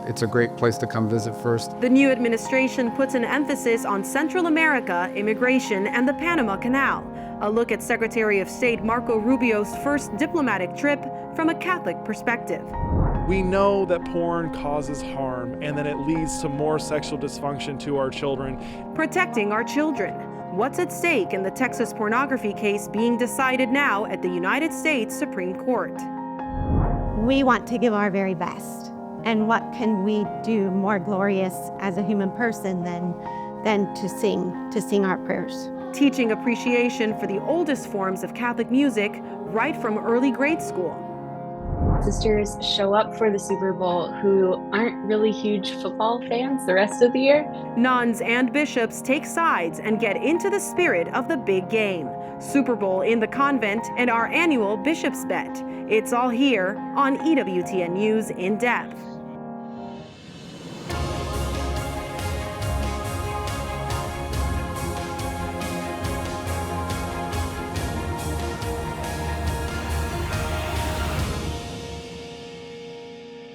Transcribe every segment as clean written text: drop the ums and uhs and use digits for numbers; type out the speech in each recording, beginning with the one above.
it's a great place to come visit first. The new administration puts an emphasis on Central America, immigration, and the Panama Canal. A look at Secretary of State Marco Rubio's first diplomatic trip from a Catholic perspective. We know that porn causes harm and that it leads to more sexual dysfunction to our children. Protecting our children. What's at stake in the Texas pornography case being decided now at the United States Supreme Court? We want to give our very best. And what can we do more glorious as a human person than to sing our prayers? Teaching appreciation for the oldest forms of Catholic music right from early grade school. Sisters show up for the Super Bowl who aren't really huge football fans the rest of the year. Nuns and bishops take sides and get into the spirit of the big game. Super Bowl in the convent and our annual Bishop's Bet. It's all here on EWTN News In Depth.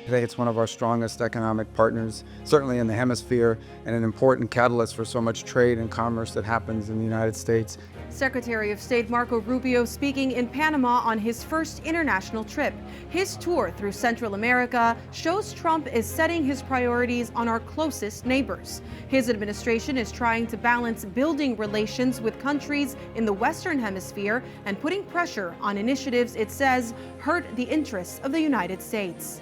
Today, it's one of our strongest economic partners, certainly in the hemisphere, and an important catalyst for so much trade and commerce that happens in the United States. Secretary of State Marco Rubio speaking in Panama on his first international trip. His tour through Central America shows Trump is setting his priorities on our closest neighbors. His administration is trying to balance building relations with countries in the Western Hemisphere and putting pressure on initiatives it says hurt the interests of the United States.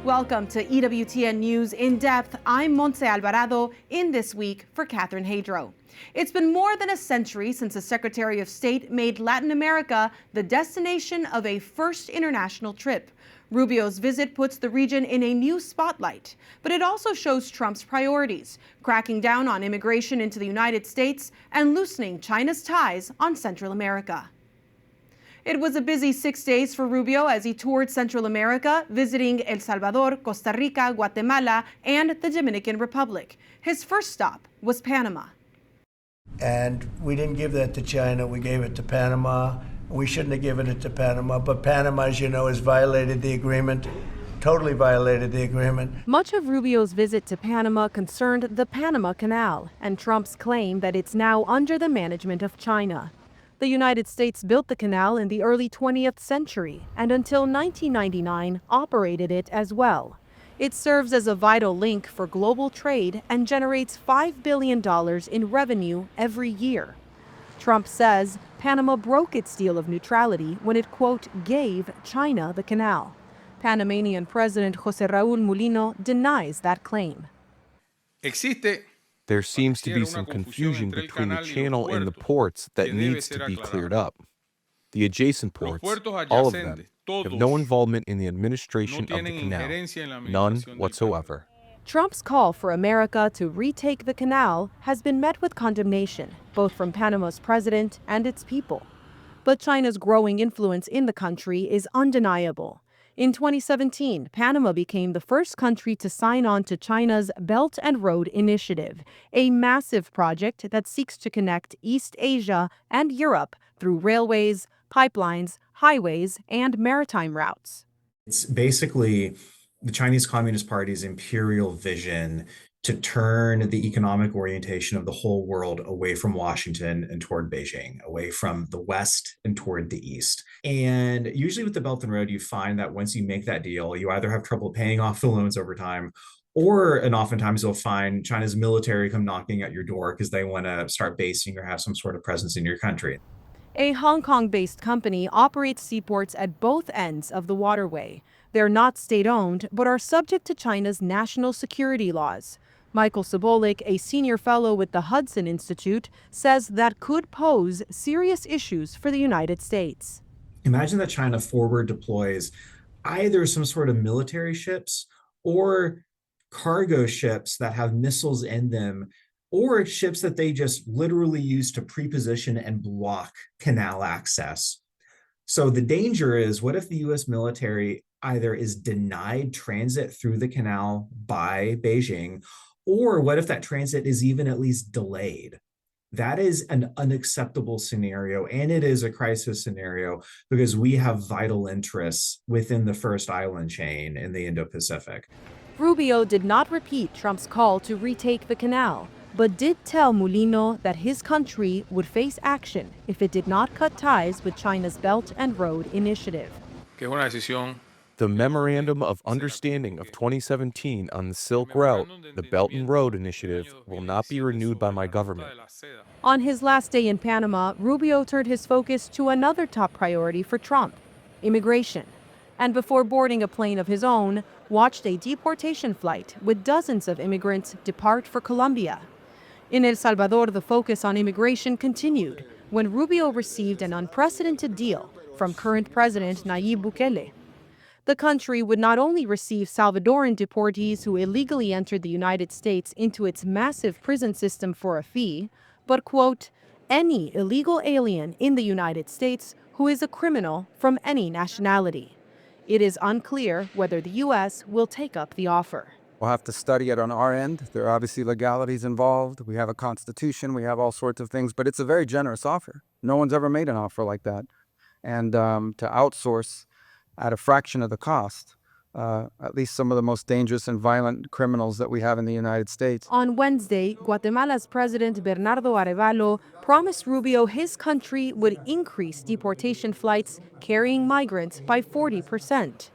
Welcome to EWTN News In Depth. I'm Montse Alvarado in This Week for Catherine Hadro. It's been more than a century since the Secretary of State made Latin America the destination of a first international trip. Rubio's visit puts the region in a new spotlight, but it also shows Trump's priorities, cracking down on immigration into the United States and loosening China's ties on Central America. It was a busy 6 days for Rubio as he toured Central America, visiting El Salvador, Costa Rica, Guatemala, and the Dominican Republic. His first stop was Panama. And we didn't give that to China, we gave it to Panama. We shouldn't have given it to Panama, but Panama, as you know, has violated the agreement, totally violated the agreement. Much of Rubio's visit to Panama concerned the Panama Canal and Trump's claim that it's now under the management of China. The United States built the canal in the early 20th century and until 1999 operated it as well. It serves as a vital link for global trade and generates $5 billion in revenue every year. Trump says Panama broke its deal of neutrality when it, quote, gave China the canal. Panamanian President José Raúl Mulino denies that claim. There seems to be some confusion between the channel and the ports that needs to be cleared up. The adjacent ports, all of them, have no involvement in the administration of the canal, none whatsoever. Trump's call for America to retake the canal has been met with condemnation, both from Panama's president and its people. But China's growing influence in the country is undeniable. In 2017, Panama became the first country to sign on to China's Belt and Road Initiative, a massive project that seeks to connect East Asia and Europe through railways, pipelines, highways, and maritime routes. It's basically the Chinese Communist Party's imperial vision to turn the economic orientation of the whole world away from Washington and toward Beijing, away from the West and toward the East. And usually with the Belt and Road, you find that once you make that deal, you either have trouble paying off the loans over time, and oftentimes you'll find China's military come knocking at your door because they want to start basing or have some sort of presence in your country. A Hong Kong-based company operates seaports at both ends of the waterway. They're not state-owned, but are subject to China's national security laws. Michael Sobolik, a senior fellow with the Hudson Institute, says that could pose serious issues for the United States. Imagine that China forward deploys either some sort of military ships or cargo ships that have missiles in them, or ships that they just literally use to preposition and block canal access. So the danger is, what if the US military either is denied transit through the canal by Beijing, or what if that transit is even at least delayed? That is an unacceptable scenario, and it is a crisis scenario because we have vital interests within the first island chain in the Indo-Pacific. Rubio did not repeat Trump's call to retake the canal, but did tell Mulino that his country would face action if it did not cut ties with China's Belt and Road Initiative. The Memorandum of Understanding of 2017 on the Silk Route, the Belt and Road Initiative, will not be renewed by my government. On his last day in Panama, Rubio turned his focus to another top priority for Trump, immigration. And before boarding a plane of his own, watched a deportation flight with dozens of immigrants depart for Colombia. In El Salvador, the focus on immigration continued when Rubio received an unprecedented deal from current President Nayib Bukele. The country would not only receive Salvadoran deportees who illegally entered the United States into its massive prison system for a fee, but, quote, any illegal alien in the United States who is a criminal from any nationality. It is unclear whether the U.S. will take up the offer. We'll have to study it on our end. There are obviously legalities involved. We have a constitution. We have all sorts of things, but it's a very generous offer. No one's ever made an offer like that. And to outsource at a fraction of the cost, at least some of the most dangerous and violent criminals that we have in the United States. On Wednesday, Guatemala's President Bernardo Arevalo promised Rubio his country would increase deportation flights carrying migrants by 40%.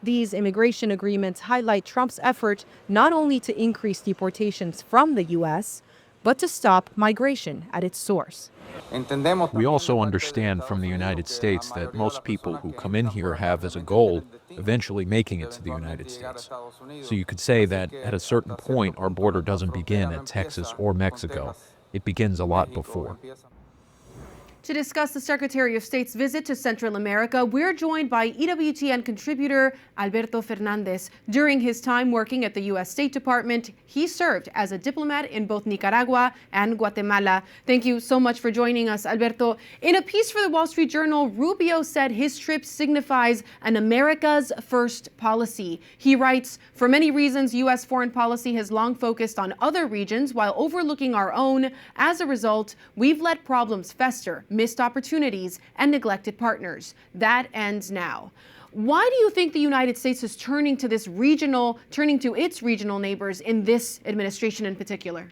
These immigration agreements highlight Trump's effort not only to increase deportations from the U.S., but to stop migration at its source. We also understand from the United States that most people who come in here have as a goal eventually making it to the United States. So you could say that at a certain point, our border doesn't begin at Texas or Mexico. It begins a lot before. To discuss the Secretary of State's visit to Central America, we're joined by EWTN contributor Alberto Fernandez. During his time working at the U.S. State Department, he served as a diplomat in both Nicaragua and Guatemala. Thank you so much for joining us, Alberto. In a piece for the Wall Street Journal, Rubio said his trip signifies an America's first policy. He writes, for many reasons, U.S. foreign policy has long focused on other regions while overlooking our own. As a result, we've let problems fester, missed opportunities, and neglected partners. That ends now. Why do you think the United States is turning to its regional neighbors in this administration in particular?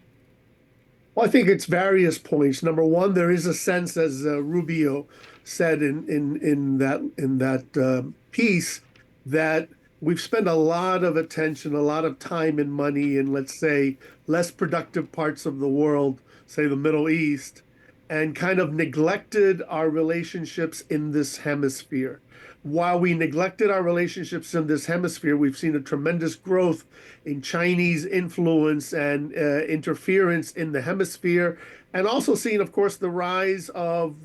Well, I think it's various points. Number one, there is a sense, as Rubio said in that piece, that we've spent a lot of attention, a lot of time and money in, let's say, less productive parts of the world, say the Middle East, and kind of neglected our relationships in this hemisphere. While we neglected our relationships in this hemisphere, we've seen a tremendous growth in Chinese influence and interference in the hemisphere, and also seen, of course, the rise of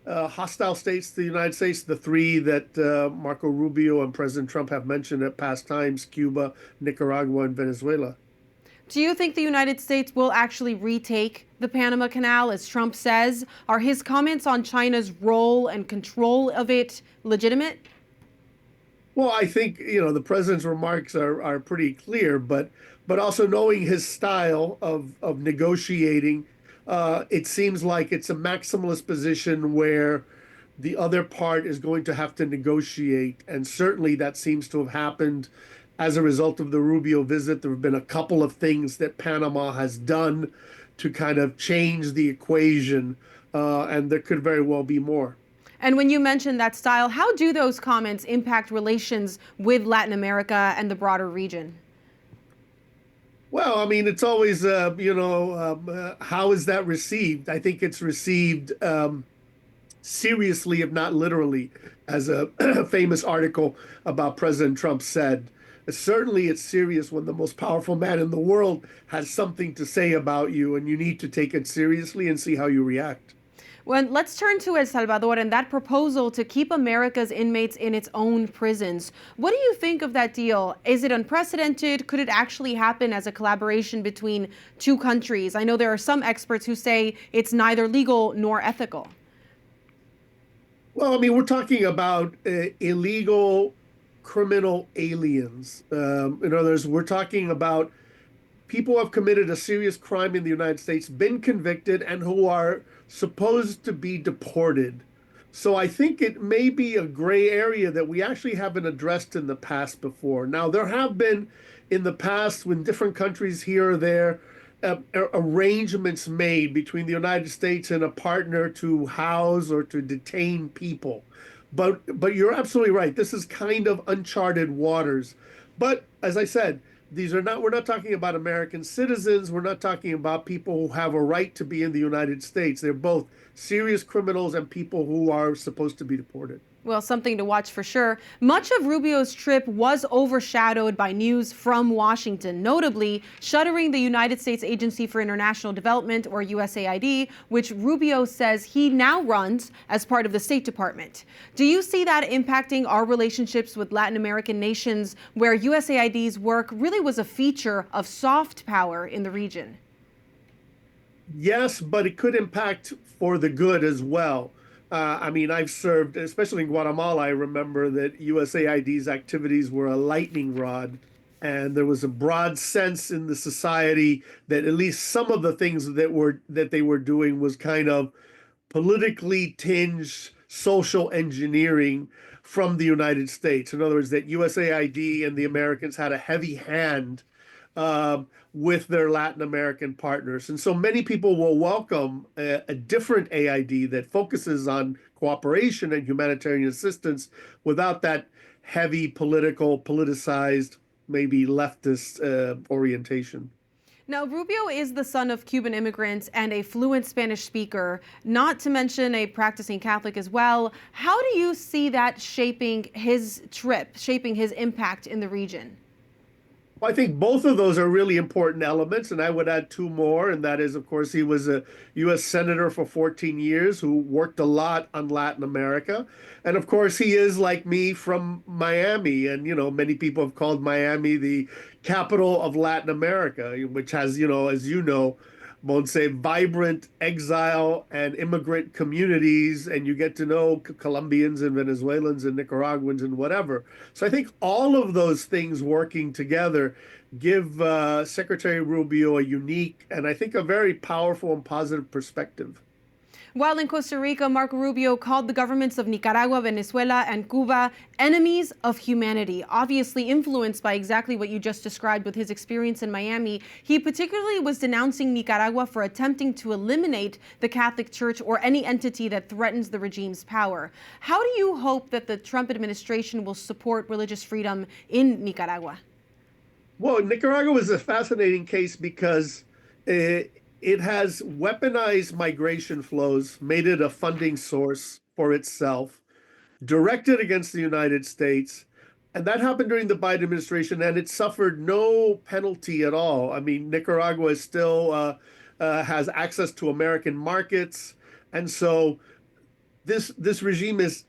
hostile states to the United States, the three that Marco Rubio and President Trump have mentioned at past times: Cuba, Nicaragua, and Venezuela. Do you think the United States will actually retake the Panama Canal, as Trump says? Are his comments on China's role and control of it legitimate? Well, I think, the president's remarks are pretty clear, but also knowing his style of negotiating, it seems like it's a maximalist position where the other part is going to have to negotiate. And certainly that seems to have happened as a result of the Rubio visit. There have been a couple of things that Panama has done to kind of change the equation, and there could very well be more. And when you mention that style, how do those comments impact relations with Latin America and the broader region? Well, I mean, it's always, how is that received? I think it's received seriously, if not literally, as a famous article about President Trump said. Certainly it's serious when the most powerful man in the world has something to say about you, and you need to take it seriously and see how you react. Well, let's turn to El Salvador and that proposal to keep America's inmates in its own prisons. What do you think of that deal? Is it unprecedented? Could it actually happen as a collaboration between two countries? I know there are some experts who say it's neither legal nor ethical. Well, I mean, we're talking about illegal criminal aliens. In other words, we're talking about people who have committed a serious crime in the United States, been convicted, and who are supposed to be deported. So I think it may be a gray area that we actually haven't addressed in the past before. Now, there have been in the past, when different countries here or there, arrangements made between the United States and a partner to house or to detain people. But you're absolutely right. This is kind of uncharted waters. But as I said, we're not talking about American citizens. We're not talking about people who have a right to be in the United States. They're both serious criminals and people who are supposed to be deported. Well, something to watch for sure. Much of Rubio's trip was overshadowed by news from Washington, notably shuttering the United States Agency for International Development, or USAID, which Rubio says he now runs as part of the State Department. Do you see that impacting our relationships with Latin American nations, where USAID's work really was a feature of soft power in the region? Yes, but it could impact for the good as well. I mean, I've served, especially in Guatemala. I remember that USAID's activities were a lightning rod, and there was a broad sense in the society that at least some of the things that they were doing was kind of politically tinged social engineering from the United States. In other words, that USAID and the Americans had a heavy hand with their Latin American partners. And so many people will welcome a different AID that focuses on cooperation and humanitarian assistance without that heavy politicized, maybe leftist orientation. Now, Rubio is the son of Cuban immigrants and a fluent Spanish speaker, not to mention a practicing Catholic as well. How do you see that shaping his trip, shaping his impact in the region? Well, I think both of those are really important elements, and I would add two more, and that is, of course, he was a U.S. Senator for 14 years who worked a lot on Latin America. And, of course, he is, like me, from Miami, and, many people have called Miami the capital of Latin America, which has, as you know, Montse, vibrant exile and immigrant communities, and you get to know Colombians and Venezuelans and Nicaraguans and whatever. So I think all of those things working together give Secretary Rubio a unique and I think a very powerful and positive perspective. While in Costa Rica, Marco Rubio called the governments of Nicaragua, Venezuela, and Cuba enemies of humanity, obviously influenced by exactly what you just described with his experience in Miami. He particularly was denouncing Nicaragua for attempting to eliminate the Catholic Church or any entity that threatens the regime's power. How do you hope that the Trump administration will support religious freedom in Nicaragua? Well, Nicaragua is a fascinating case because it has weaponized migration flows, made it a funding source for itself, directed against the United States. And that happened during the Biden administration, and it suffered no penalty at all. I mean, Nicaragua is still has access to American markets. And so this regime is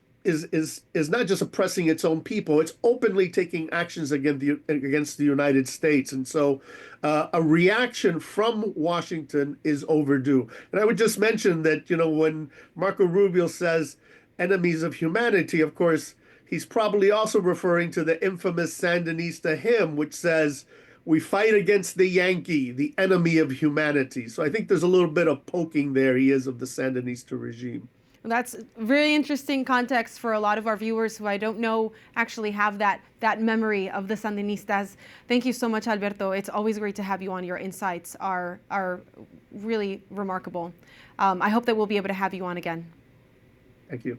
not just oppressing its own people, it's openly taking actions against the United States. And so a reaction from Washington is overdue. And I would just mention that, when Marco Rubio says enemies of humanity, of course, he's probably also referring to the infamous Sandinista hymn, which says, "We fight against the Yankee, the enemy of humanity." So I think there's a little bit of poking there he is of the Sandinista regime. That's very interesting context for a lot of our viewers who I don't know actually have that memory of the Sandinistas. Thank you so much, Alberto. It's always great to have you on. Your insights are really remarkable. I hope that we'll be able to have you on again. Thank you.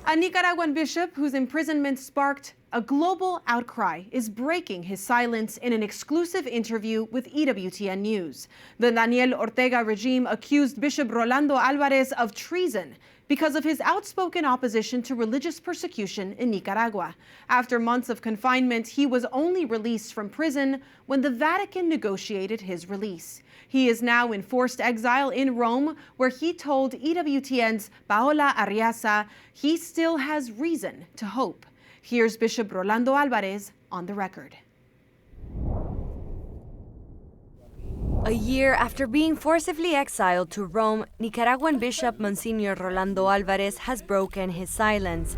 A Nicaraguan bishop whose imprisonment sparked a global outcry is breaking his silence in an exclusive interview with EWTN News. The Daniel Ortega regime accused Bishop Rolando Alvarez of treason because of his outspoken opposition to religious persecution in Nicaragua. After months of confinement, he was only released from prison when the Vatican negotiated his release. He is now in forced exile in Rome, where he told EWTN's Paola Arriaza he still has reason to hope. Here's Bishop Rolando Alvarez on the record. A year after being forcibly exiled to Rome, Nicaraguan Bishop Monsignor Rolando Alvarez has broken his silence.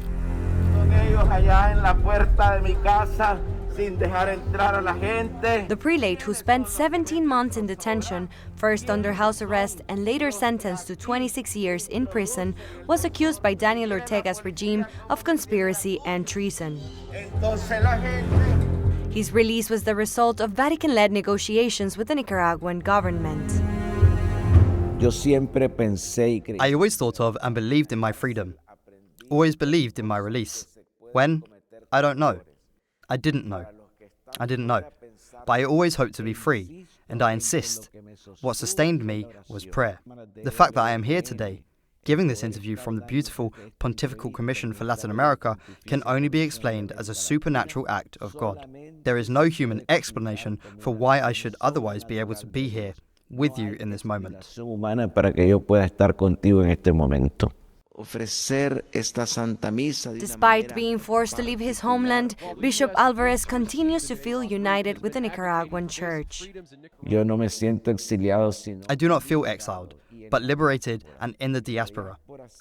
The prelate, who spent 17 months in detention, first under house arrest and later sentenced to 26 years in prison, was accused by Daniel Ortega's regime of conspiracy and treason. His release was the result of Vatican-led negotiations with the Nicaraguan government. I always thought of and believed in my freedom. Always believed in my release. When? I don't know. I didn't know. But I always hoped to be free, and I insist. What sustained me was prayer. The fact that I am here today, giving this interview from the beautiful Pontifical Commission for Latin America, can only be explained as a supernatural act of God. There is no human explanation for why I should otherwise be able to be here with you in this moment. Despite being forced to leave his homeland, Bishop Alvarez continues to feel united with the Nicaraguan Church. I do not feel exiled, but liberated and in the diaspora.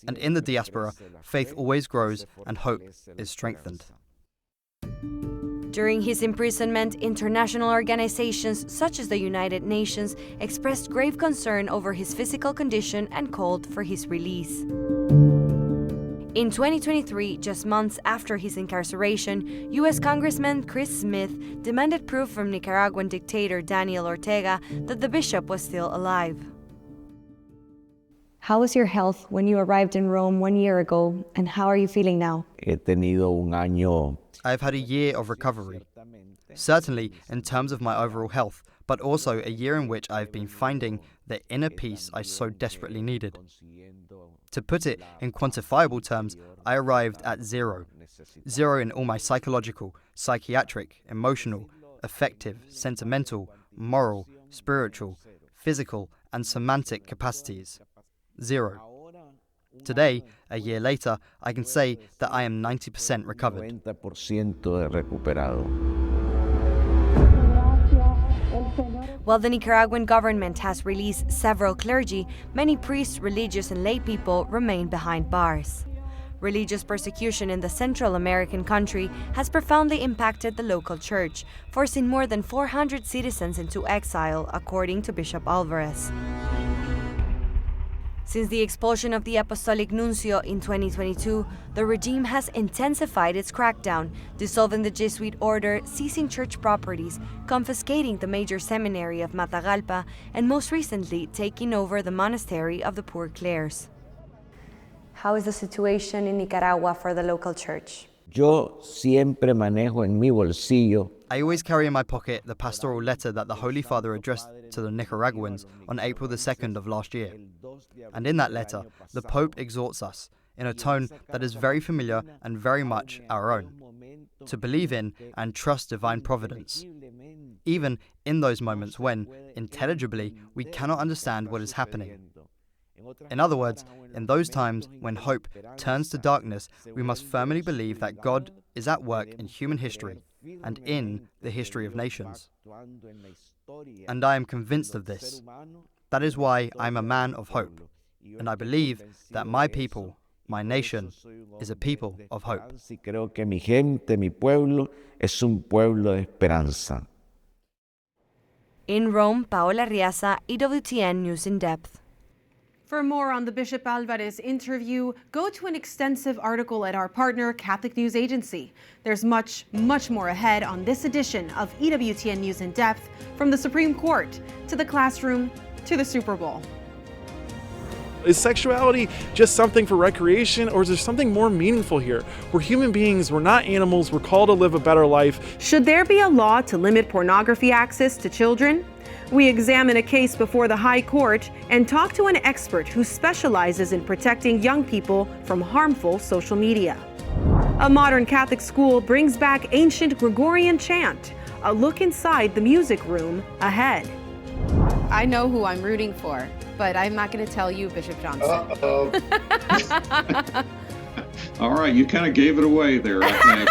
And in the diaspora, faith always grows and hope is strengthened. During his imprisonment, international organizations such as the United Nations expressed grave concern over his physical condition and called for his release. In 2023, just months after his incarceration, U.S. Congressman Chris Smith demanded proof from Nicaraguan dictator Daniel Ortega that the bishop was still alive. How was your health when you arrived in Rome 1 year ago, and how are you feeling now? I have had a year of recovery, certainly in terms of my overall health, but also a year in which I have been finding the inner peace I so desperately needed. To put it in quantifiable terms, I arrived at zero. Zero in all my psychological, psychiatric, emotional, affective, sentimental, moral, spiritual, physical, and semantic capacities. Zero. Today, a year later, I can say that I am 90% recovered. While the Nicaraguan government has released several clergy, many priests, religious, and lay people remain behind bars. Religious persecution in the Central American country has profoundly impacted the local church, forcing more than 400 citizens into exile, according to Bishop Alvarez. Since the expulsion of the Apostolic Nuncio in 2022, the regime has intensified its crackdown, dissolving the Jesuit order, seizing church properties, confiscating the major seminary of Matagalpa, and most recently taking over the monastery of the Poor Clares. How is the situation in Nicaragua for the local church? I always carry in my pocket the pastoral letter that the Holy Father addressed to the Nicaraguans on April the 2nd of last year. And in that letter, the Pope exhorts us, in a tone that is very familiar and very much our own, to believe in and trust divine providence, even in those moments when, intelligibly, we cannot understand what is happening. In other words, in those times when hope turns to darkness, we must firmly believe that God is at work in human history and in the history of nations. And I am convinced of this. That is why I am a man of hope, and I believe that my people, my nation, is a people of hope. In Rome, Paola Riaza, EWTN News In Depth. For more on the Bishop Alvarez interview, go to an extensive article at our partner, Catholic News Agency. There's much, much more ahead on this edition of EWTN News In Depth, from the Supreme Court to the classroom to the Super Bowl. Is sexuality just something for recreation, or is there something more meaningful here? We're human beings, we're not animals, we're called to live a better life. Should there be a law to limit pornography access to children? We examine a case before the High Court and talk to an expert who specializes in protecting young people from harmful social media. A modern Catholic school brings back ancient Gregorian chant. A look inside the music room ahead. I know who I'm rooting for, but I'm not going to tell you, Bishop Johnson. All right, you kind of gave it away there, I think.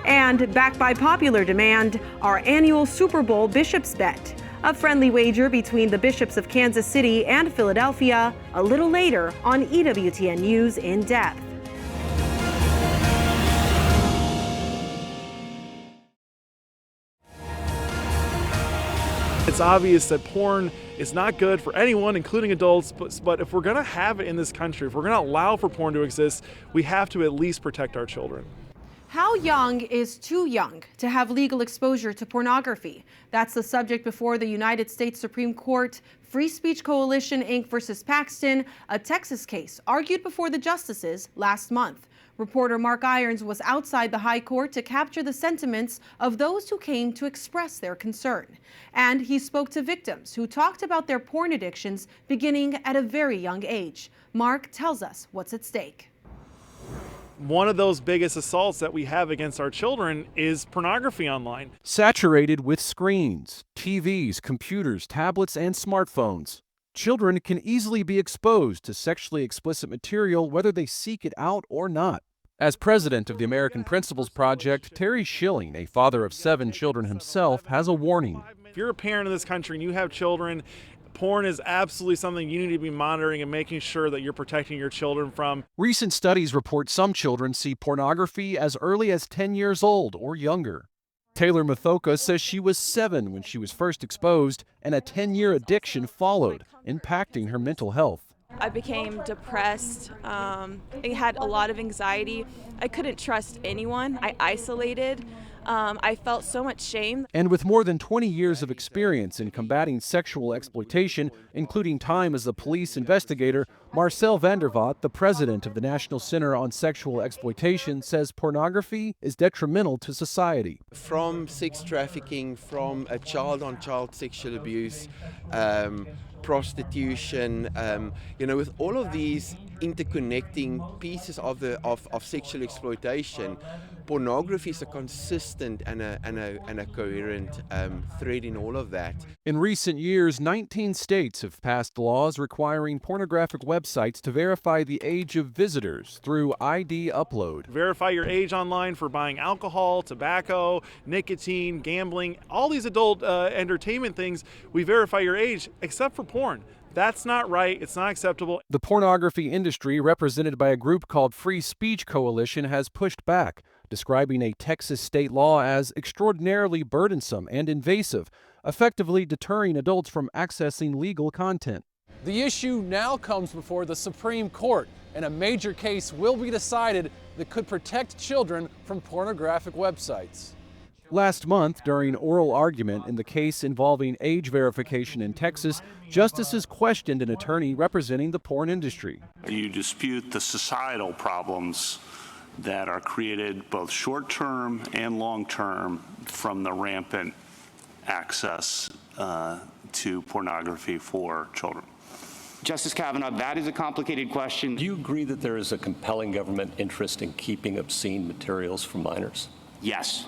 And backed by popular demand, our annual Super Bowl Bishops Bet. A friendly wager between the bishops of Kansas City and Philadelphia, a little later on EWTN News In Depth. It's obvious that porn is not good for anyone, including adults, but if we're going to have it in this country, if we're going to allow for porn to exist, we have to at least protect our children. How young is too young to have legal exposure to pornography? That's the subject before the United States Supreme Court. Free Speech Coalition, Inc. versus Paxton, a Texas case argued before the justices last month. Reporter Mark Irons was outside the high court to capture the sentiments of those who came to express their concern. And he spoke to victims who talked about their porn addictions beginning at a very young age. Mark tells us what's at stake. One of those biggest assaults that we have against our children is pornography online. Saturated with screens, TVs, computers, tablets, and smartphones, children can easily be exposed to sexually explicit material whether they seek it out or not. As president of the American Principles Project, Terry Schilling, a father of 7 children himself, has a warning. If you're a parent in this country and you have children, porn is absolutely something you need to be monitoring and making sure that you're protecting your children from. Recent studies report some children see pornography as early as 10 years old or younger. Taylor Mathoka says she was 7 when she was first exposed, and a 10-year addiction followed, impacting her mental health. I became depressed. I had a lot of anxiety. I couldn't trust anyone. I isolated. I felt so much shame. And with more than 20 years of experience in combating sexual exploitation, including time as a police investigator, Marcel Vandervaart, the president of the National Center on Sexual Exploitation, says pornography is detrimental to society. From sex trafficking, from a child-on-child sexual abuse, prostitution, with all of these interconnecting pieces of sexual exploitation, pornography is a consistent and a coherent thread in all of that. In recent years, 19 states have passed laws requiring pornographic websites to verify the age of visitors through ID upload. Verify your age online for buying alcohol, tobacco, nicotine, gambling, all these adult entertainment things. We verify your age, except for porn. That's not right. It's not acceptable. The pornography industry, represented by a group called Free Speech Coalition, has pushed back, describing a Texas state law as extraordinarily burdensome and invasive, effectively deterring adults from accessing legal content. The issue now comes before the Supreme Court, and a major case will be decided that could protect children from pornographic websites. Last month, during oral argument in the case involving age verification in Texas, justices questioned an attorney representing the porn industry. You dispute the societal problems that are created both short-term and long-term from the rampant access to pornography for children. Justice Kavanaugh, that is a complicated question. Do you agree that there is a compelling government interest in keeping obscene materials from minors? Yes,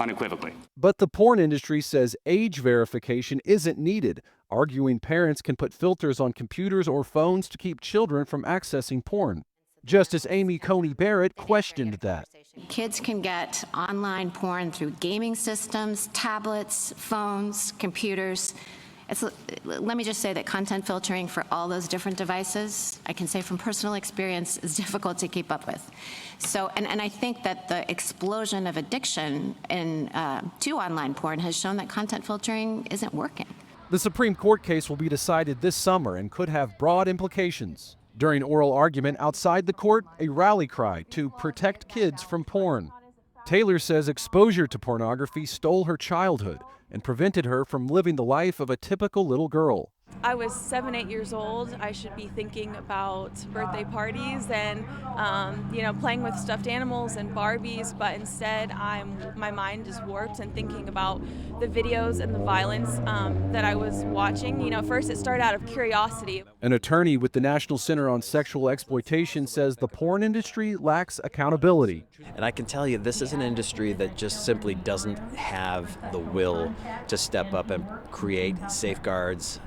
unequivocally. But the porn industry says age verification isn't needed, arguing parents can put filters on computers or phones to keep children from accessing porn. Justice Amy Coney Barrett questioned that. Kids can get online porn through gaming systems, tablets, phones, computers. Let me just say that content filtering for all those different devices, I can say from personal experience, is difficult to keep up with. So, and I think that the explosion of addiction to online porn has shown that content filtering isn't working. The Supreme Court case will be decided this summer and could have broad implications. During oral argument outside the court, a rally cry to protect kids from porn. Taylor says exposure to pornography stole her childhood and prevented her from living the life of a typical little girl. I was 7, 8 years old. I should be thinking about birthday parties and, playing with stuffed animals and Barbies, but instead my mind is warped and thinking about the videos and the violence that I was watching. First it started out of curiosity. An attorney with the National Center on Sexual Exploitation says the porn industry lacks accountability. And I can tell you this is an industry that just simply doesn't have the will to step up and create safeguards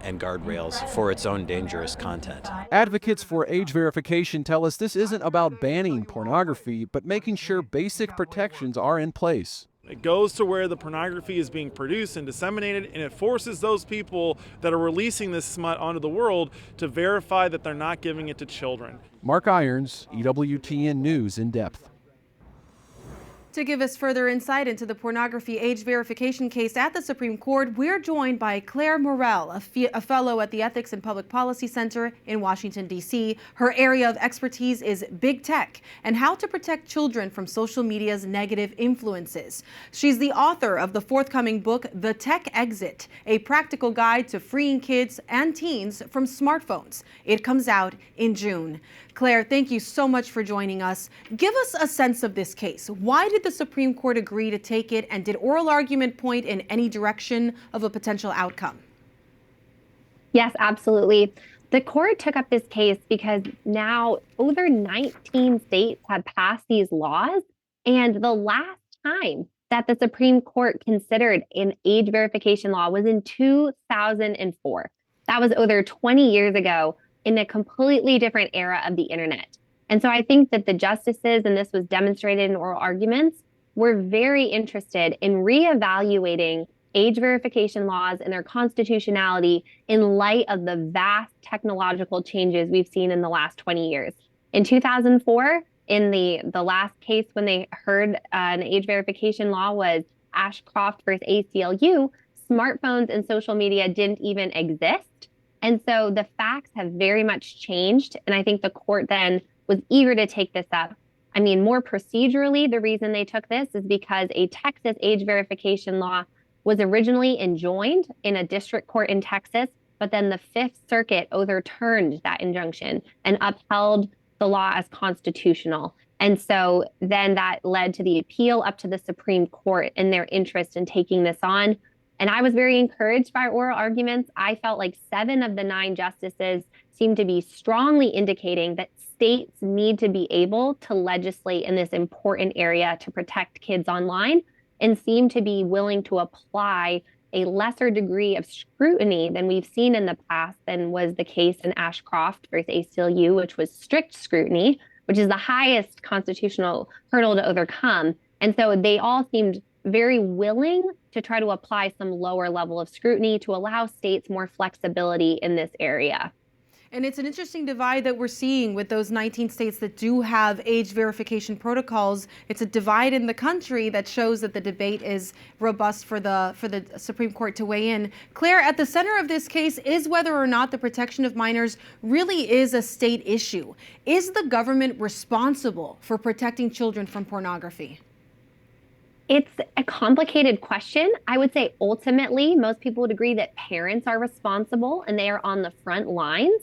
and guardrails for its own dangerous content. Advocates for age verification tell us this isn't about banning pornography, but making sure basic protections are in place. It goes to where the pornography is being produced and disseminated, and it forces those people that are releasing this smut onto the world to verify that they're not giving it to children. Mark Irons, EWTN News in Depth. To give us further insight into the pornography age verification case at the Supreme Court, we're joined by Claire Morell, a fellow at the Ethics and Public Policy Center in Washington, D.C. Her area of expertise is big tech and how to protect children from social media's negative influences. She's the author of the forthcoming book, The Tech Exit, a practical guide to freeing kids and teens from smartphones. It comes out in June. Claire, thank you so much for joining us. Give us a sense of this case. Why did the Supreme Court agree to take it, and did oral argument point in any direction of a potential outcome? Yes, absolutely. The court took up this case because now over 19 states have passed these laws, and the last time that the Supreme Court considered an age verification law was in 2004. That was over 20 years ago, in a completely different era of the internet. And so I think that the justices, and this was demonstrated in oral arguments, were very interested in reevaluating age verification laws and their constitutionality in light of the vast technological changes we've seen in the last 20 years. In 2004, in the last case when they heard an age verification law was Ashcroft versus ACLU, smartphones and social media didn't even exist. And so the facts have very much changed. And I think the court then was eager to take this up. I mean, more procedurally, the reason they took this is because a Texas age verification law was originally enjoined in a district court in Texas, but then the Fifth Circuit overturned that injunction and upheld the law as constitutional. And so then that led to the appeal up to the Supreme Court and their interest in taking this on. And I was very encouraged by oral arguments. I felt like 7 of the 9 justices seemed to be strongly indicating that states need to be able to legislate in this important area to protect kids online, and seem to be willing to apply a lesser degree of scrutiny than we've seen in the past than was the case in Ashcroft versus ACLU, which was strict scrutiny, which is the highest constitutional hurdle to overcome. And so they all seemed very willing to try to apply some lower level of scrutiny to allow states more flexibility in this area. And it's an interesting divide that we're seeing with those 19 states that do have age verification protocols. It's a divide in the country that shows that the debate is robust for the Supreme Court to weigh in. Claire, at the center of this case is whether or not the protection of minors really is a state issue. Is the government responsible for protecting children from pornography? It's a complicated question. I would say ultimately, most people would agree that parents are responsible and they are on the front lines.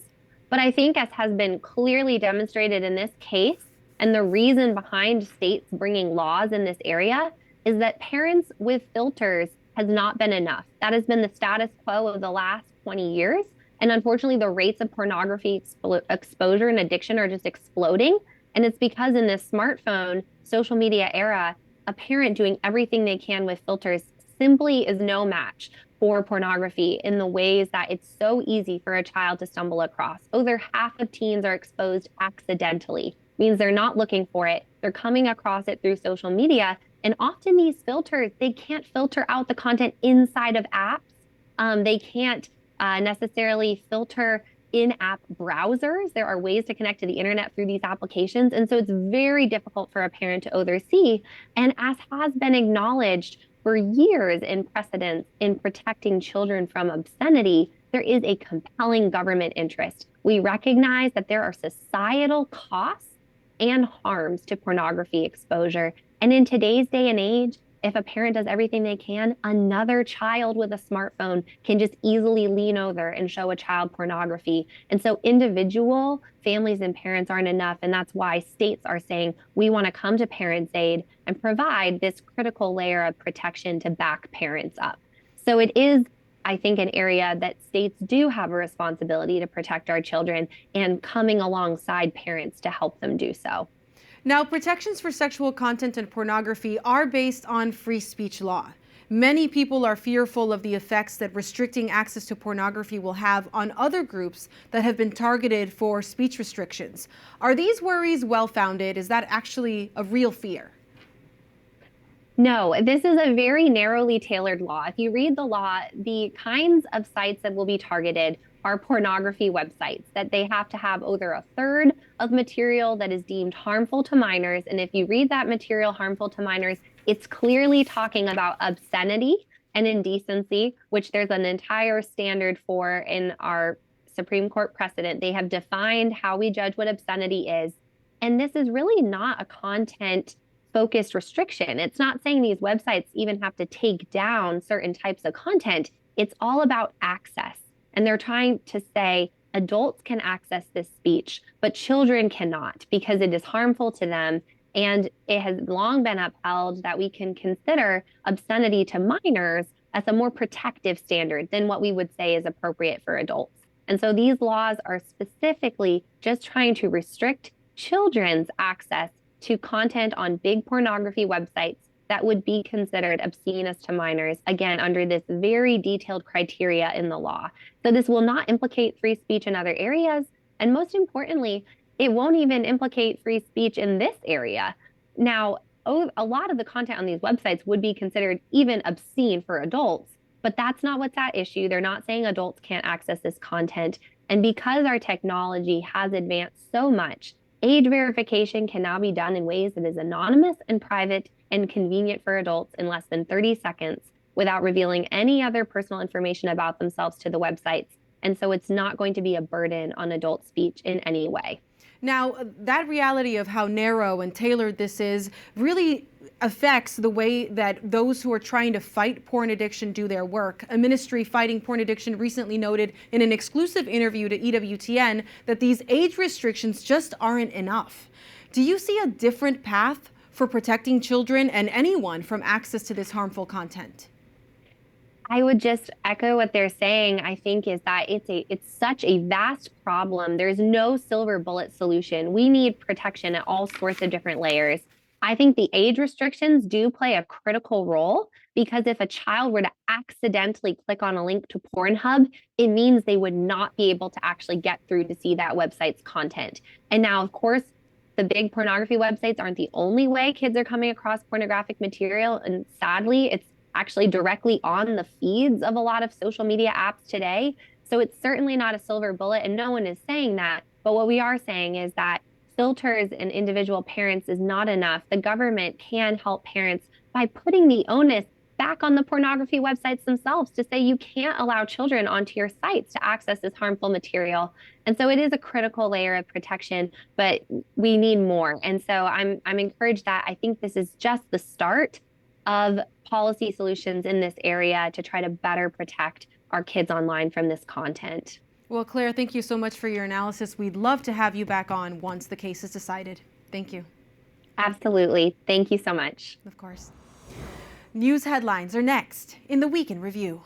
But I think, as has been clearly demonstrated in this case, and the reason behind states bringing laws in this area is that parents with filters has not been enough. That has been the status quo of the last 20 years. And unfortunately, the rates of pornography exposure and addiction are just exploding. And it's because in this smartphone, social media era, a parent doing everything they can with filters simply is no match for pornography in the ways that it's so easy for a child to stumble across. Over half of teens are exposed accidentally, means they're not looking for it. They're coming across it through social media. And often these filters, they can't filter out the content inside of apps. They can't necessarily filter in-app browsers. There are ways to connect to the internet through these applications. And so it's very difficult for a parent to oversee. And as has been acknowledged for years in precedents in protecting children from obscenity, there is a compelling government interest. We recognize that there are societal costs and harms to pornography exposure. And in today's day and age, if a parent does everything they can, another child with a smartphone can just easily lean over and show a child pornography. And so individual families and parents aren't enough. And that's why states are saying we want to come to parents' aid and provide this critical layer of protection to back parents up. So it is, I think, an area that states do have a responsibility to protect our children and coming alongside parents to help them do so. Now, protections for sexual content and pornography are based on free speech law. Many people are fearful of the effects that restricting access to pornography will have on other groups that have been targeted for speech restrictions. Are these worries well-founded? Is that actually a real fear? No, this is a very narrowly tailored law. If you read the law, the kinds of sites that will be targeted are pornography websites, that they have to have over a third of material that is deemed harmful to minors. And if you read that material harmful to minors, it's clearly talking about obscenity and indecency, which there's an entire standard for in our Supreme Court precedent. They have defined how we judge what obscenity is. And this is really not a content-focused restriction. It's not saying these websites even have to take down certain types of content. It's all about access. And they're trying to say adults can access this speech, but children cannot because it is harmful to them. And it has long been upheld that we can consider obscenity to minors as a more protective standard than what we would say is appropriate for adults. And so these laws are specifically just trying to restrict children's access to content on big pornography websites that would be considered obscene as to minors, again, under this very detailed criteria in the law. So this will not implicate free speech in other areas. And most importantly, it won't even implicate free speech in this area. Now, a lot of the content on these websites would be considered even obscene for adults, but that's not what's at issue. They're not saying adults can't access this content. And because our technology has advanced so much, age verification can now be done in ways that is anonymous and private and convenient for adults in less than 30 seconds without revealing any other personal information about themselves to the websites. And so it's not going to be a burden on adult speech in any way. Now, that reality of how narrow and tailored this is really affects the way that those who are trying to fight porn addiction do their work. A ministry fighting porn addiction recently noted in an exclusive interview to EWTN that these age restrictions just aren't enough. Do you see a different path for protecting children and anyone from access to this harmful content? I would just echo what they're saying. I think is that it's such a vast problem. There's no silver bullet solution. We need protection at all sorts of different layers. I think the age restrictions do play a critical role because if a child were to accidentally click on a link to Pornhub, it means they would not be able to actually get through to see that website's content. And now, of course, the big pornography websites aren't the only way kids are coming across pornographic material. And sadly, it's actually directly on the feeds of a lot of social media apps today. So it's certainly not a silver bullet, and no one is saying that. But what we are saying is that filters and individual parents is not enough. The government can help parents by putting the onus back on the pornography websites themselves to say you can't allow children onto your sites to access this harmful material. And so it is a critical layer of protection, but we need more. And so I'm encouraged that I think this is just the start of policy solutions in this area to try to better protect our kids online from this content. Well, Claire, thank you so much for your analysis. We'd love to have you back on once the case is decided. Thank you. Absolutely. Thank you so much. Of course. News headlines are next in the Week in Review.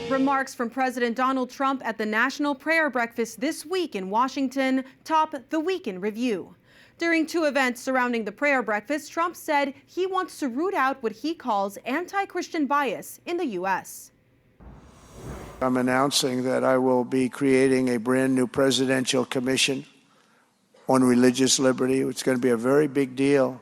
Remarks from President Donald Trump at the National Prayer Breakfast this week in Washington top the Week in Review. During two events surrounding the prayer breakfast, Trump said he wants to root out what he calls anti-Christian bias in the U.S. I'm announcing that I will be creating a brand new presidential commission on religious liberty. It's going to be a very big deal,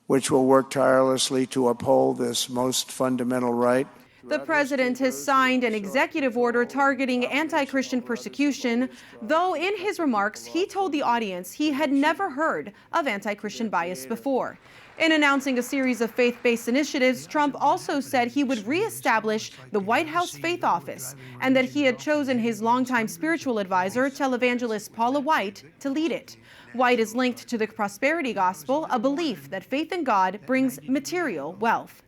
which will work tirelessly to uphold this most fundamental right. The president has signed an executive order targeting anti-Christian persecution, though in his remarks, he told the audience he had never heard of anti-Christian bias before. In announcing a series of faith-based initiatives, Trump also said he would reestablish the White House Faith Office and that he had chosen his longtime spiritual advisor, televangelist Paula White, to lead it. White is linked to the prosperity gospel, a belief that faith in God brings material wealth.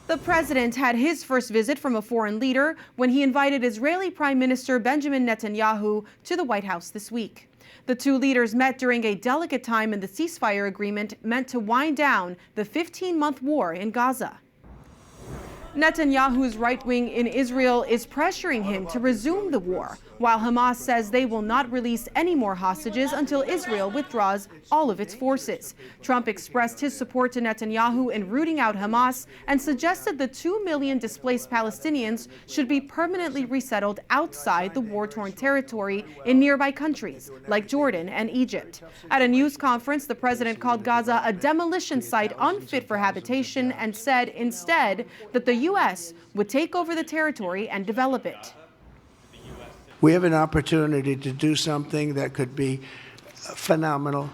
The president had his first visit from a foreign leader when he invited Israeli Prime Minister Benjamin Netanyahu to the White House this week. The two leaders met during a delicate time in the ceasefire agreement meant to wind down the 15-month war in Gaza. Netanyahu's right wing in Israel is pressuring him to resume the war, while Hamas says they will not release any more hostages until Israel withdraws all of its forces. Trump expressed his support to Netanyahu in rooting out Hamas and suggested the 2 million displaced Palestinians should be permanently resettled outside the war-torn territory in nearby countries like Jordan and Egypt. At a news conference, the president called Gaza a demolition site unfit for habitation and said instead that the U.S. would take over the territory and develop it. We have an opportunity to do something that could be phenomenal.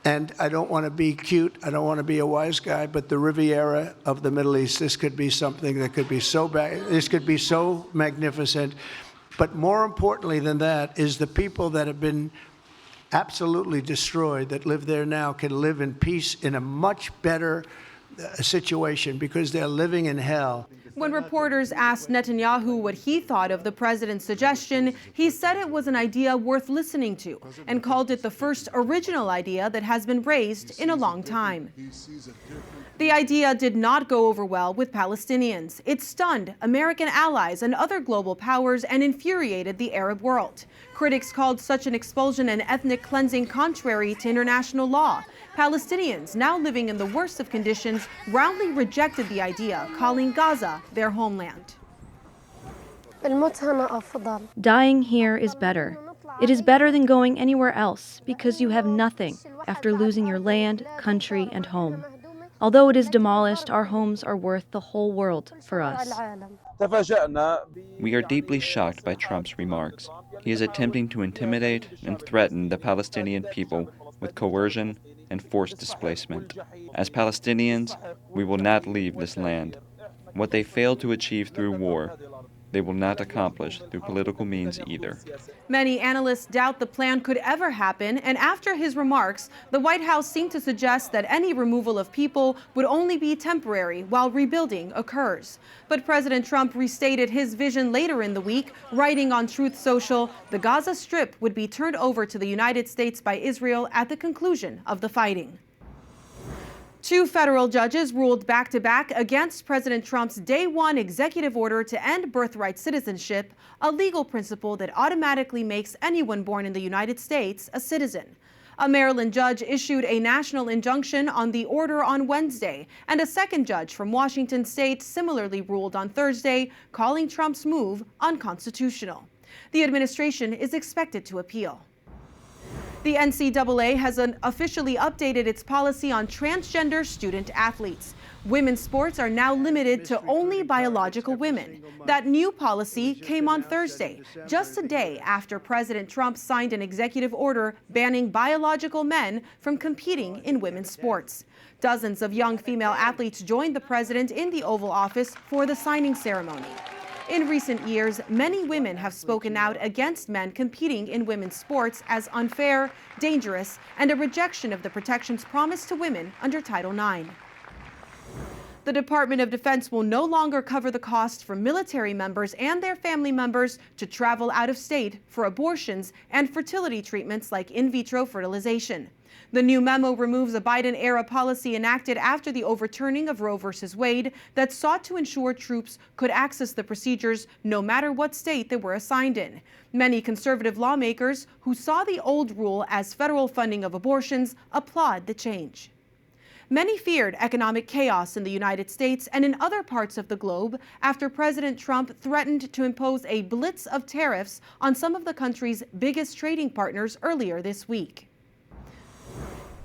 And I don't want to be cute, I don't want to be a wise guy, but the Riviera of the Middle East, this could be something that could be so bad, this could be so magnificent. But more importantly than that is the people that have been absolutely destroyed that live there now can live in peace in a much better situation because they're living in hell. When reporters asked Netanyahu what he thought of the president's suggestion, he said it was an idea worth listening to and called it the first original idea that has been raised in a long time. The idea did not go over well with Palestinians. It stunned American allies and other global powers and infuriated the Arab world. Critics called such an expulsion and ethnic cleansing contrary to international law. Palestinians, now living in the worst of conditions, roundly rejected the idea, calling Gaza their homeland. Dying here is better. It is better than going anywhere else because you have nothing after losing your land, country, and home. Although it is demolished, our homes are worth the whole world for us. We are deeply shocked by Trump's remarks. He is attempting to intimidate and threaten the Palestinian people with coercion and forced displacement. As Palestinians, we will not leave this land. What they failed to achieve through war, they will not accomplish through political means either. Many analysts doubt the plan could ever happen, and after his remarks, the White House seemed to suggest that any removal of people would only be temporary while rebuilding occurs. But President Trump restated his vision later in the week, writing on Truth Social, the Gaza Strip would be turned over to the United States by Israel at the conclusion of the fighting. 2 federal judges ruled back-to-back against President Trump's Day 1 executive order to end birthright citizenship, a legal principle that automatically makes anyone born in the United States a citizen. A Maryland judge issued a national injunction on the order on Wednesday, and a second judge from Washington state similarly ruled on Thursday, calling Trump's move unconstitutional. The administration is expected to appeal. The NCAA has officially updated its policy on transgender student athletes. Women's sports are now limited to only biological women. That new policy came on Thursday, just a day after President Trump signed an executive order banning biological men from competing in women's sports. Dozens of young female athletes joined the president in the Oval Office for the signing ceremony. In recent years, many women have spoken out against men competing in women's sports as unfair, dangerous, and a rejection of the protections promised to women under Title IX. The Department of Defense will no longer cover the cost for military members and their family members to travel out of state for abortions and fertility treatments like in vitro fertilization. The new memo removes a Biden-era policy enacted after the overturning of Roe v. Wade that sought to ensure troops could access the procedures no matter what state they were assigned in. Many conservative lawmakers who saw the old rule as federal funding of abortions applaud the change. Many feared economic chaos in the United States and in other parts of the globe after President Trump threatened to impose a blitz of tariffs on some of the country's biggest trading partners earlier this week.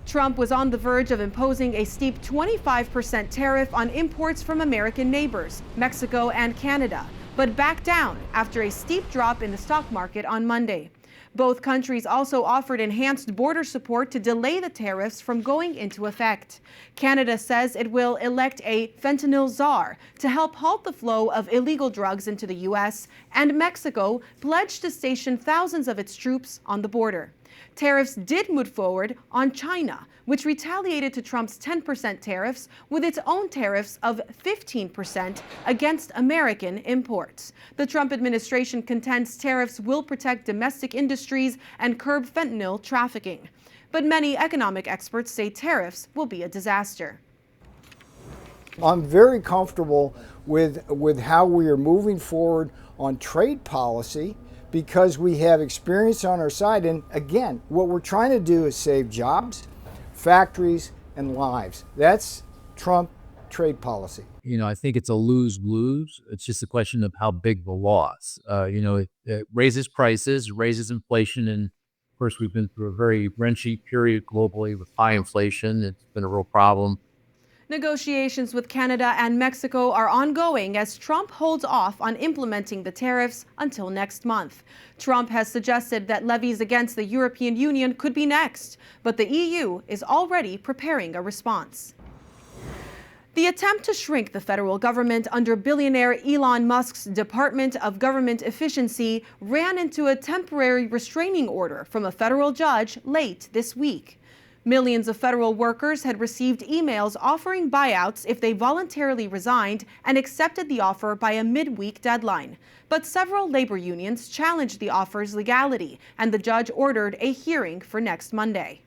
Trump was on the verge of imposing a steep 25% tariff on imports from American neighbors, Mexico and Canada, but backed down after a steep drop in the stock market on Monday. Both countries also offered enhanced border support to delay the tariffs from going into effect. Canada says it will elect a fentanyl czar to help halt the flow of illegal drugs into the U.S., and Mexico pledged to station thousands of its troops on the border. Tariffs did move forward on China, which retaliated to Trump's 10% tariffs with its own tariffs of 15% against American imports. The Trump administration contends tariffs will protect domestic industries and curb fentanyl trafficking. But many economic experts say tariffs will be a disaster. I'm very comfortable with how we are moving forward on trade policy, because we have experience on our side. And again, what we're trying to do is save jobs, factories, and lives. That's Trump trade policy. I think it's a lose-lose. It's just a question of how big the loss. It raises prices, raises inflation, and of course, we've been through a very wrenchy period globally with high inflation. It's been a real problem. Negotiations with Canada and Mexico are ongoing as Trump holds off on implementing the tariffs until next month. Trump has suggested that levies against the European Union could be next, but the EU is already preparing a response. The attempt to shrink the federal government under billionaire Elon Musk's Department of Government Efficiency ran into a temporary restraining order from a federal judge late this week. Millions of federal workers had received emails offering buyouts if they voluntarily resigned and accepted the offer by a midweek deadline. But several labor unions challenged the offer's legality, and the judge ordered a hearing for next Monday.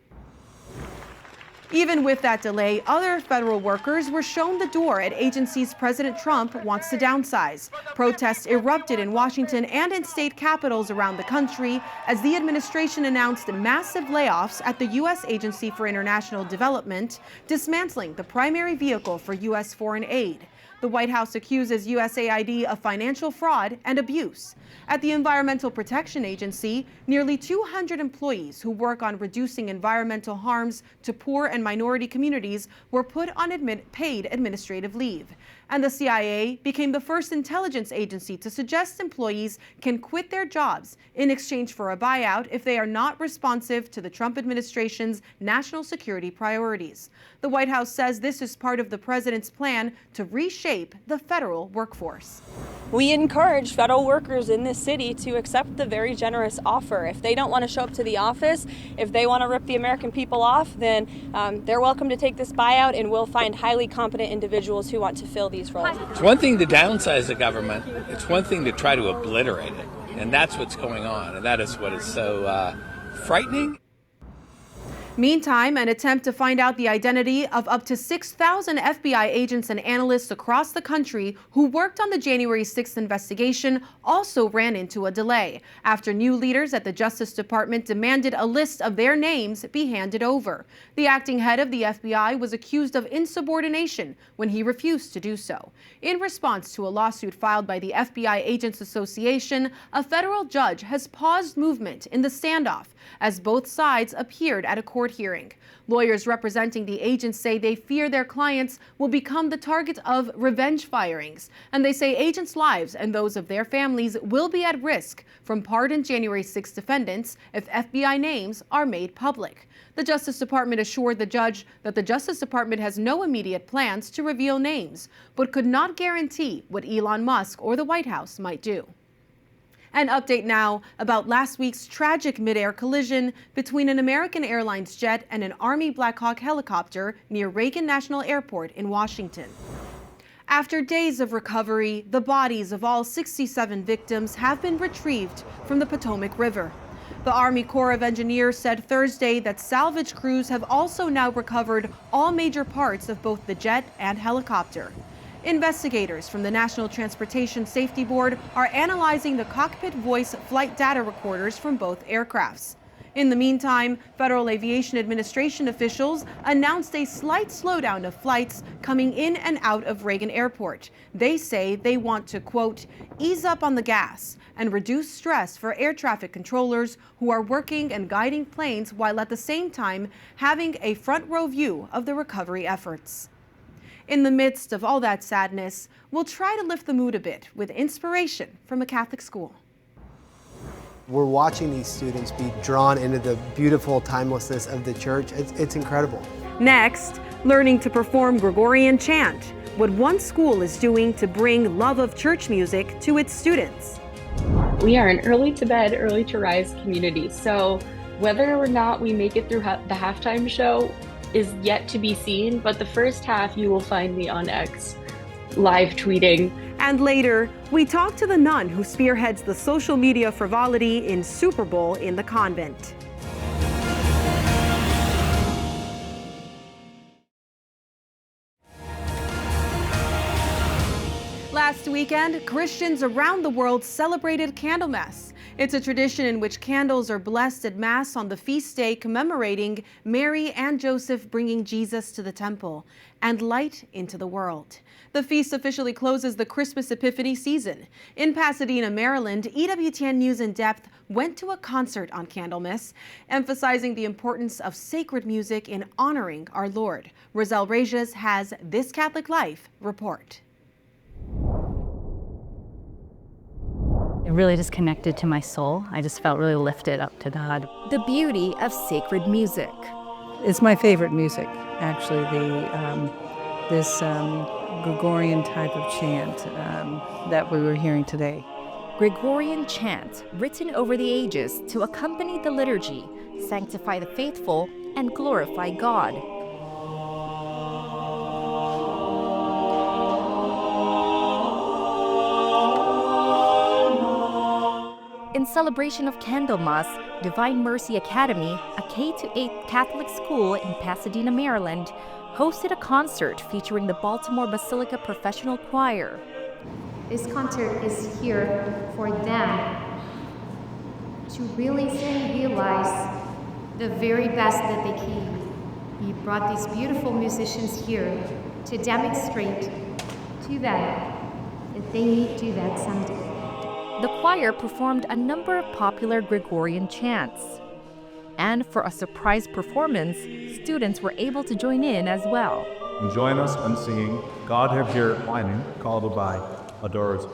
Even with that delay, other federal workers were shown the door at agencies President Trump wants to downsize. Protests erupted in Washington and in state capitals around the country as the administration announced massive layoffs at the U.S. Agency for International Development, dismantling the primary vehicle for U.S. foreign aid. The White House accuses USAID of financial fraud and abuse. At the Environmental Protection Agency, nearly 200 employees who work on reducing environmental harms to poor and minority communities were put on paid administrative leave. And the CIA became the first intelligence agency to suggest employees can quit their jobs in exchange for a buyout if they are not responsive to the Trump administration's national security priorities. The White House says this is part of the president's plan to reshape the federal workforce. We encourage federal workers in this city to accept the very generous offer. If they don't want to show up to the office, if they want to rip the American people off, then they're welcome to take this buyout, and we'll find highly competent individuals who want to fill these roles. It's one thing to downsize the government. It's one thing to try to obliterate it. And that's what's going on. And that is what is so frightening. Meantime, an attempt to find out the identity of up to 6,000 FBI agents and analysts across the country who worked on the January 6th investigation also ran into a delay after new leaders at the Justice Department demanded a list of their names be handed over. The acting head of the FBI was accused of insubordination when he refused to do so. In response to a lawsuit filed by the FBI Agents Association, a federal judge has paused movement in the standoff as both sides appeared at a court hearing. Lawyers representing the agents say they fear their clients will become the target of revenge firings, and they say agents' lives and those of their families will be at risk from pardoned January 6 defendants if FBI names are made public. The Justice Department assured the judge that the Justice Department has no immediate plans to reveal names, but could not guarantee what Elon Musk or the White House might do. An update now about last week's tragic mid-air collision between an American Airlines jet and an Army Black Hawk helicopter near Reagan National Airport in Washington. After days of recovery, the bodies of all 67 victims have been retrieved from the Potomac River. The Army Corps of Engineers said Thursday that salvage crews have also now recovered all major parts of both the jet and helicopter. Investigators from the National Transportation Safety Board are analyzing the cockpit voice flight data recorders from both aircrafts. In the meantime, Federal Aviation Administration officials announced a slight slowdown of flights coming in and out of Reagan Airport. They say they want to, quote, ease up on the gas and reduce stress for air traffic controllers who are working and guiding planes while at the same time having a front row view of the recovery efforts. In the midst of all that sadness, we'll try to lift the mood a bit with inspiration from a Catholic school. We're watching these students be drawn into the beautiful timelessness of the church. It's incredible. Next, learning to perform Gregorian chant, what one school is doing to bring love of church music to its students. We are an early to bed, early to rise community, so whether or not we make it through the halftime show is yet to be seen, but the first half you will find me on X live tweeting. And later, we talk to the nun who spearheads the social media frivolity in Super Bowl in the convent. Last weekend, Christians around the world celebrated Candlemas. It's a tradition in which candles are blessed at Mass on the feast day commemorating Mary and Joseph bringing Jesus to the temple and light into the world. The feast officially closes the Christmas Epiphany season. In Pasadena, Maryland, EWTN News In Depth went to a concert on Candlemas, emphasizing the importance of sacred music in honoring our Lord. Roselle Reyes has This Catholic Life report. It really just connected to my soul. I just felt really lifted up to God. The beauty of sacred music. It's my favorite music, actually, this Gregorian type of chant that we were hearing today. Gregorian chant, written over the ages to accompany the liturgy, sanctify the faithful, and glorify God. In celebration of Candlemas, Divine Mercy Academy, a K-8 Catholic school in Pasadena, Maryland, hosted a concert featuring the Baltimore Basilica Professional Choir. This concert is here for them to really realize the very best that they can. We brought these beautiful musicians here to demonstrate to them that they need to do that someday. The choir performed a number of popular Gregorian chants. And for a surprise performance, students were able to join in as well. Join us in singing God Have Here Whining, called by Adorers.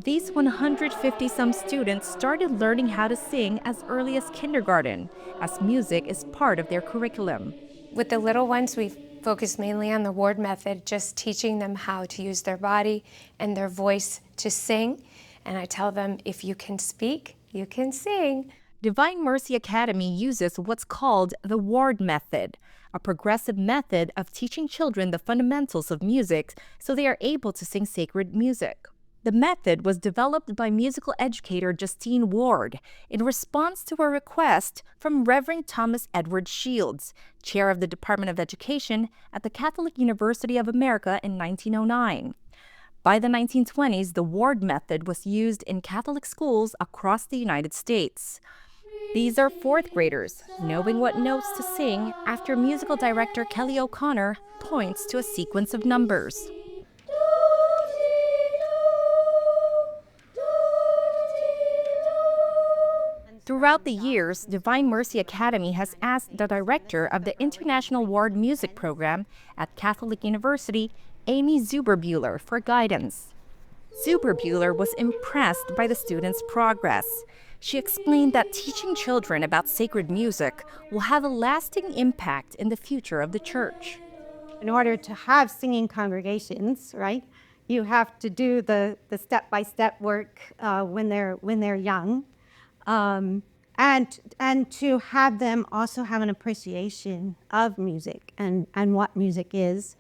These 150-some students started learning how to sing as early as kindergarten, as music is part of their curriculum. With the little ones, we focus mainly on the ward method, just teaching them how to use their body and their voice to sing. And I tell them, if you can speak, you can sing. Divine Mercy Academy uses what's called the ward method, a progressive method of teaching children the fundamentals of music so they are able to sing sacred music. The method was developed by musical educator Justine Ward in response to a request from Reverend Thomas Edward Shields, chair of the Department of Education at the Catholic University of America in 1909. By the 1920s, the Ward method was used in Catholic schools across the United States. These are fourth graders, knowing what notes to sing after musical director Kelly O'Connor points to a sequence of numbers. Throughout the years, Divine Mercy Academy has asked the director of the International Ward Music Program at Catholic University, Amy Zuberbuehler, for guidance. Zuberbuehler was impressed by the students' progress. She explained that teaching children about sacred music will have a lasting impact in the future of the church. In order to have singing congregations, right, you have to do the step-by-step work when they're young. And to have them also have an appreciation of music and what music is.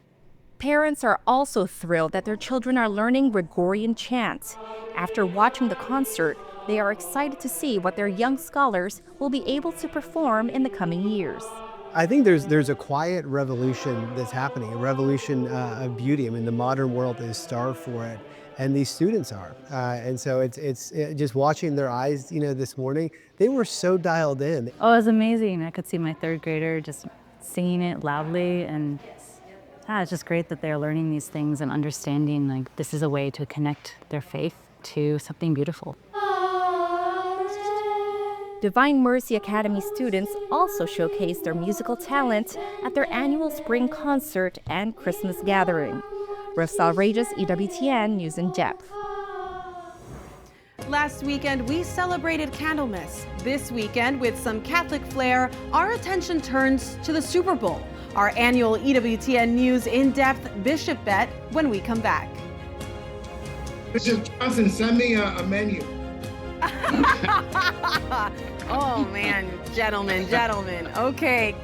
Parents are also thrilled that their children are learning Gregorian chant. After watching the concert, they are excited to see what their young scholars will be able to perform in the coming years. I think there's a quiet revolution that's happening, a revolution of beauty. I mean, the modern world is starved for it. And these students are, and so it's just watching their eyes. You know, this morning they were so dialed in. Oh, it was amazing! I could see my third grader just singing it loudly, and it's just great that they're learning these things and understanding like this is a way to connect their faith to something beautiful. Divine Mercy Academy students also showcased their musical talent at their annual spring concert and Christmas gathering. Roselle Reyes, EWTN News In Depth. Last weekend, we celebrated Candlemas. This weekend, with some Catholic flair, our attention turns to the Super Bowl. Our annual EWTN News In Depth Bishop Bet when we come back. Bishop Johnson, send me a menu. Oh man, gentlemen. Okay.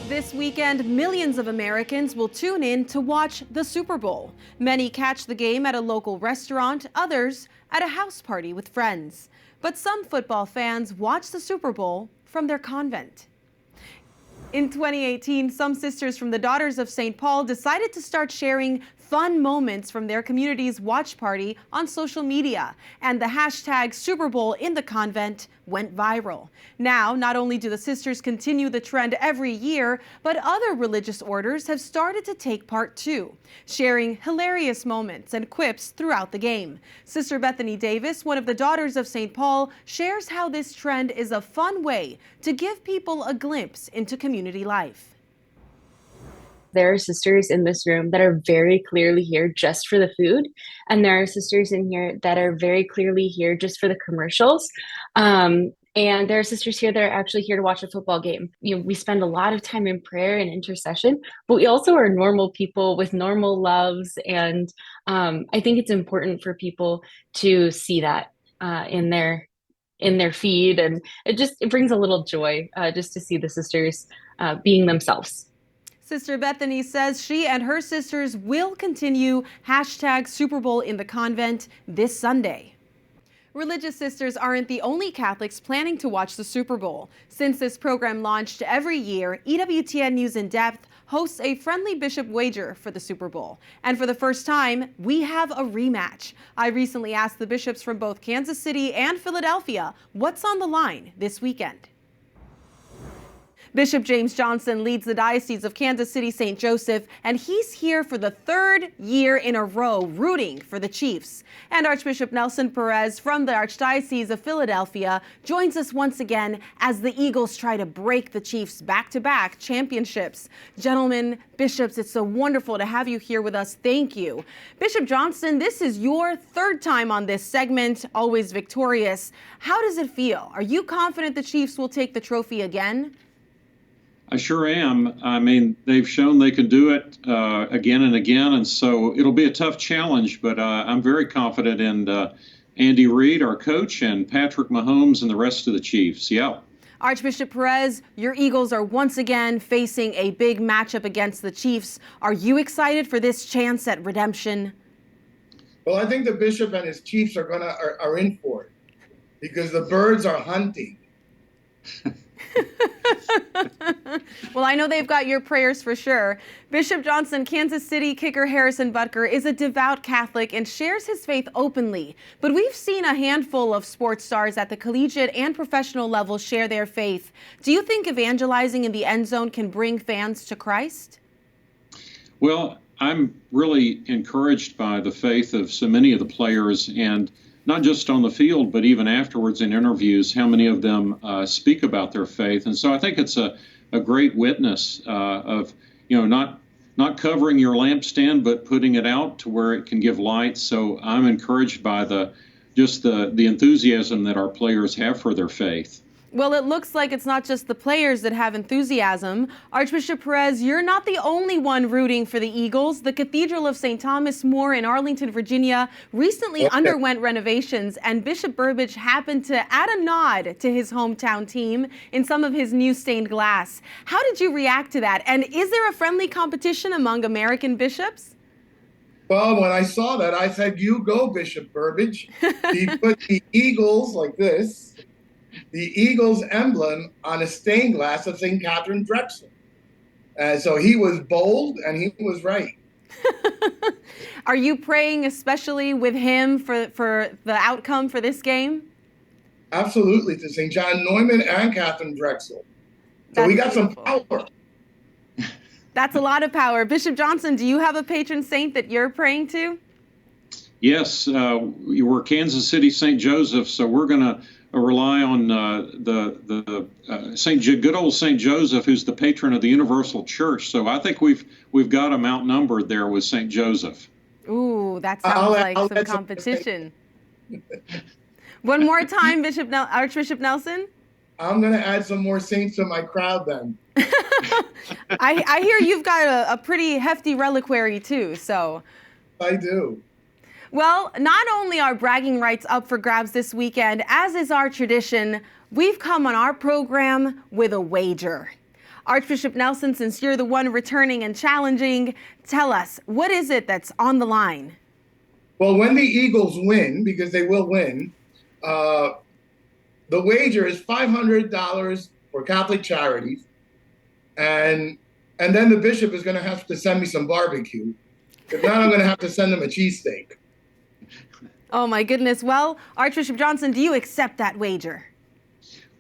This This weekend, millions of Americans will tune in to watch the Super Bowl. Many catch the game at a local restaurant, others at a house party with friends. But some football fans watch the Super Bowl from their convent. In 2018, some sisters from the Daughters of St. Paul decided to start sharing fun moments from their community's watch party on social media, and the hashtag Super Bowl in the convent went viral. Now, not only do the sisters continue the trend every year, but other religious orders have started to take part too, sharing hilarious moments and quips throughout the game. Sister Bethany Davis, one of the Daughters of St. Paul, shares how this trend is a fun way to give people a glimpse into community life. There are sisters in this room that are very clearly here just for the food. And there are sisters in here that are very clearly here just for the commercials. And there are sisters here that are actually here to watch a football game. You know, we spend a lot of time in prayer and intercession, but we also are normal people with normal loves. And I think it's important for people to see that in their feed. And it brings a little joy just to see the sisters being themselves. Sister Bethany says she and her sisters will continue hashtag Super Bowl in the convent this Sunday. Religious sisters aren't the only Catholics planning to watch the Super Bowl. Since this program launched every year, EWTN News In Depth hosts a friendly bishop wager for the Super Bowl. And for the first time, we have a rematch. I recently asked the bishops from both Kansas City and Philadelphia what's on the line this weekend. Bishop James Johnson leads the Diocese of Kansas City St. Joseph, and he's here for the third year in a row rooting for the Chiefs. And Archbishop Nelson Perez from the Archdiocese of Philadelphia joins us once again as the Eagles try to break the Chiefs' back-to-back championships. Gentlemen, bishops, it's so wonderful to have you here with us. Thank you. Bishop Johnson, this is your third time on this segment, always victorious. How does it feel? Are you confident the Chiefs will take the trophy again? I sure am. I mean, they've shown they can do it again and again, and so it'll be a tough challenge, but I'm very confident in Andy Reid, our coach, and Patrick Mahomes and the rest of the Chiefs. Yeah. Archbishop Perez, your Eagles are once again facing a big matchup against the Chiefs. Are you excited for this chance at redemption? Well, I think the bishop and his Chiefs are in for it because the birds are hunting. Well, I know they've got your prayers for sure. Bishop Johnson, Kansas City kicker Harrison Butker is a devout Catholic and shares his faith openly. But we've seen a handful of sports stars at the collegiate and professional level share their faith. Do you think evangelizing in the end zone can bring fans to Christ? Well, I'm really encouraged by the faith of so many of the players, and not just on the field, but even afterwards in interviews, how many of them speak about their faith. And so I think it's a great witness of, not covering your lampstand, but putting it out to where it can give light. So I'm encouraged by the enthusiasm that our players have for their faith. Well, it looks like it's not just the players that have enthusiasm. Archbishop Perez, you're not the only one rooting for the Eagles. The Cathedral of St. Thomas More in Arlington, Virginia recently underwent renovations, and Bishop Burbidge happened to add a nod to his hometown team in some of his new stained glass. How did you react to that? And is there a friendly competition among American bishops? Well, when I saw that, I said, you go, Bishop Burbidge. He put the Eagles like this. The Eagles emblem on a stained glass of St. Catherine Drexel. So he was bold and he was right. Are you praying especially with him for the outcome for this game? Absolutely, to St. John Neumann and Catherine Drexel. So we got some power. That's a lot of power. Bishop Johnson, do you have a patron saint that you're praying to? Yes, we're Kansas City St. Joseph, so we're going to rely on good old St. Joseph, who's the patron of the Universal Church. So I think we've got him outnumbered there with St. Joseph. Ooh, that sounds like some competition. One more time, Archbishop Nelson. I'm going to add some more saints to my crowd then. I hear you've got a pretty hefty reliquary too, so. I do. Well, not only are bragging rights up for grabs this weekend, as is our tradition, we've come on our program with a wager. Archbishop Nelson, since you're the one returning and challenging, tell us, what is it that's on the line? Well, when the Eagles win, because they will win, the wager is $500 for Catholic charities, and then the bishop is going to have to send me some barbecue. If not, I'm going to have to send them a cheesesteak. Oh my goodness. Well, Archbishop Johnson, do you accept that wager?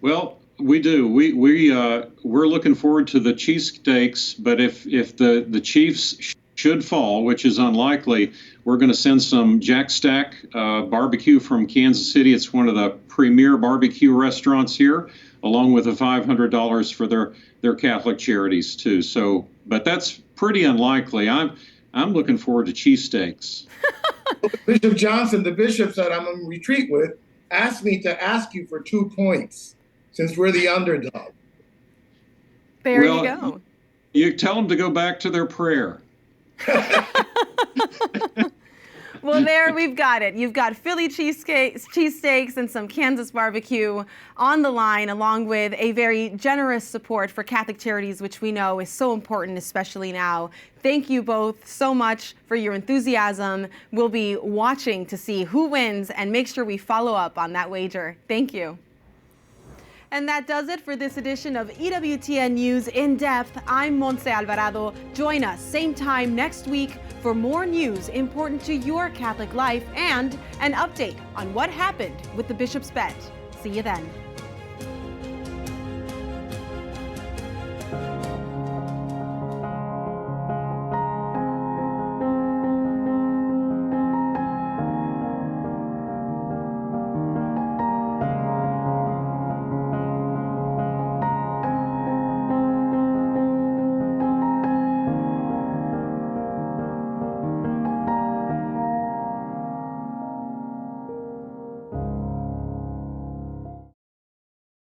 Well, we do. We're looking forward to the cheesesteaks, but if the Chiefs should fall, which is unlikely, we're going to send some Jack Stack barbecue from Kansas City. It's one of the premier barbecue restaurants here, along with the $500 for their Catholic charities too. So, but that's pretty unlikely. I'm looking forward to cheesesteaks. Bishop Johnson, the bishop that I'm on retreat with, asked me to ask you for 2 points since we're the underdog. There you go. You tell them to go back to their prayer. Well, there we've got it. You've got Philly cheesesteaks and some Kansas barbecue on the line, along with a very generous support for Catholic charities, which we know is so important, especially now. Thank you both so much for your enthusiasm. We'll be watching to see who wins and make sure we follow up on that wager. Thank you. And that does it for this edition of EWTN News In Depth. I'm Montse Alvarado. Join us same time next week for more news important to your Catholic life and an update on what happened with the Bishop's Bet. See you then.